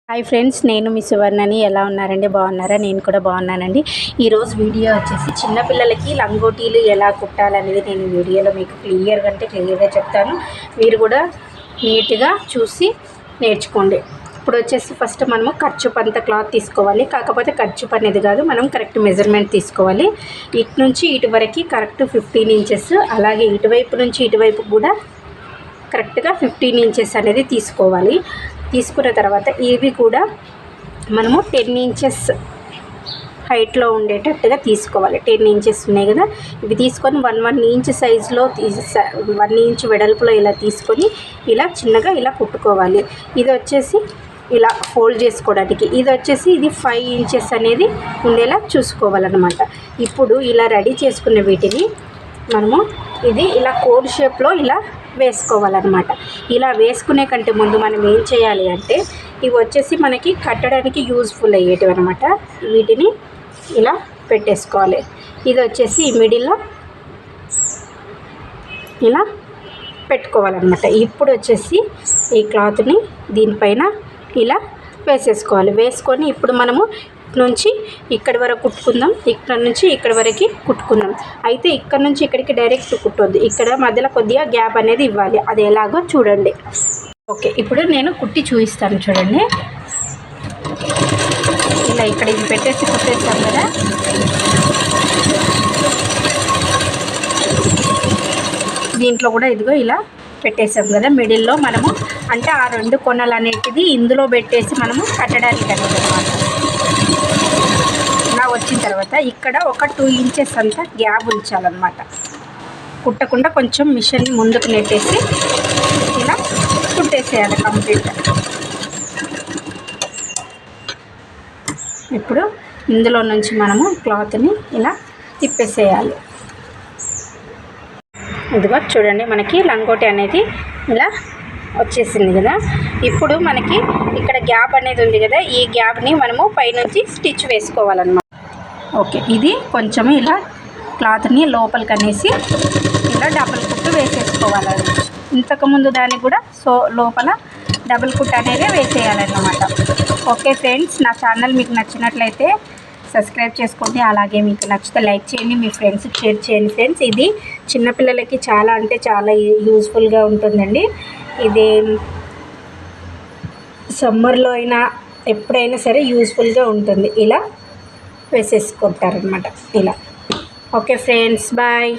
Hi friends, నేను మీ సువర్ణని. ఎలా ఉన్నారండి? బాగున్నారా? నేను కూడా బాగున్నానండి. ఈరోజు వీడియో వచ్చేసి చిన్నపిల్లలకి లంగోటీలు ఎలా కుట్టాలనేది నేను వీడియోలో మీకు క్లియర్గా చెప్తాను. మీరు కూడా నీట్గా చూసి నేర్చుకోండి. ఇప్పుడు వచ్చేసి ఫస్ట్ మనము ఖర్చుపు అంత క్లాత్ తీసుకోవాలి. కాకపోతే ఖర్చుపు అనేది కాదు, మనం కరెక్ట్ మెజర్మెంట్ తీసుకోవాలి. ఇటు నుంచి ఇటు వరకు కరెక్ట్ 15 ఇంచెస్, అలాగే ఇటువైపు నుంచి ఇటువైపు కూడా కరెక్ట్గా 15 ఇంచెస్ అనేది తీసుకోవాలి. తీసుకున్న తర్వాత ఇవి కూడా మనము 10 ఇంచెస్ హైట్లో ఉండేటట్టుగా తీసుకోవాలి. 10 ఇంచెస్ ఉన్నాయి కదా, ఇవి తీసుకొని 1 ఇంచ్ సైజులో 1 ఇంచ్ వెడల్పులో ఇలా తీసుకొని ఇలా చిన్నగా ఇలా కుట్టుకోవాలి. ఇది వచ్చేసి ఇలా ఫోల్డ్ చేసుకోవడానికి, ఇది 5 ఇంచెస్ అనేది ఉండేలా చూసుకోవాలన్నమాట. ఇప్పుడు ఇలా రెడీ చేసుకున్న వీటిని మనము ఇది ఇలా కోన్ షేప్లో ఇలా వేసుకోవాలన్నమాట. ఇలా వేసుకునే కంటే ముందు మనం ఏం చేయాలి అంటే, ఇవి వచ్చేసి మనకి కట్టడానికి యూజ్ఫుల్ అయ్యేటివి అనమాట. వీటిని ఇలా పెట్టేసుకోవాలి. ఇది వచ్చేసి మిడిల్లో ఇలా పెట్టుకోవాలన్నమాట. ఇప్పుడు వచ్చేసి ఈ క్లాత్ని దీనిపైన ఇలా వేసేసుకోవాలి. వేసుకొని ఇప్పుడు మనము నుంచి ఇక్కడి వరకు కుట్టుకుందాం, ఇక్కడ నుంచి ఇక్కడి వరకు కుట్టుకుందాం. అయితే ఇక్కడ నుంచి ఇక్కడికి డైరెక్ట్ కుట్టొద్దు, ఇక్కడ మధ్యలో కొద్దిగా గ్యాప్ అనేది ఇవ్వాలి. అది ఎలాగో చూడండి. ఓకే, ఇప్పుడు నేను కుట్టి చూపిస్తాను చూడండి. ఇలా ఇక్కడ ఇది పెట్టేసి కుట్టేస్తాం కదా, దీంట్లో కూడా ఇదిగో ఇలా పెట్టేసాం కదా. మిడిల్లో మనము అంటే ఆ 2 కొనలు అనేటిది ఇందులో పెట్టేసి మనము కట్టడానికి అనేది అన్నమాట. ఇలా వచ్చిన తర్వాత ఇక్కడ ఒక 2 ఇంచెస్ అంతా గ్యాప్ ఉంచాలన్నమాట. కుట్టకుండా కొంచెం మిషన్ని ముందుకు నెట్టేసి ఇలా కుట్టేసేయాలి కంప్లీట్గా. ఇప్పుడు ఇందులో నుంచి మనము క్లాత్ని ఇలా తిప్పేసేయాలి. ఇదిగో చూడండి, మనకి లంగోటి అనేది ఇలా వచ్చేసింది కదా. ఇప్పుడు మనకి ఇక్కడ గ్యాప్ అనేది ఉంది కదా, ఈ గ్యాప్ని మనము పైనుంచి స్టిచ్ వేసుకోవాలన్నమాట. ఓకే, ఇది కొంచెం ఇలా క్లాత్ని లోపలికి అనేసి ఇలా డబుల్ కుట్టు వేసేసుకోవాలి. ఇంతకుముందు దానికి కూడా లోపల డబుల్ కుట్ అనేది వేసేయాలన్నమాట. ఓకే ఫ్రెండ్స్, నా ఛానల్ మీకు నచ్చినట్లయితే సబ్స్క్రైబ్ చేసుకోండి. అలాగే మీకు నచ్చితే లైక్ చేయండి, మీ ఫ్రెండ్స్కి షేర్ చేయండి. ఫ్రెండ్స్, ఇది చిన్నపిల్లలకి చాలా అంటే చాలా యూజ్ఫుల్గా ఉంటుందండి. ఇది సమ్మర్లో అయినా ఎప్పుడైనా సరే యూజ్ఫుల్గా ఉంటుంది. ఇలా వేసేసుకుంటారనమాట ఇలా. Okay friends, bye.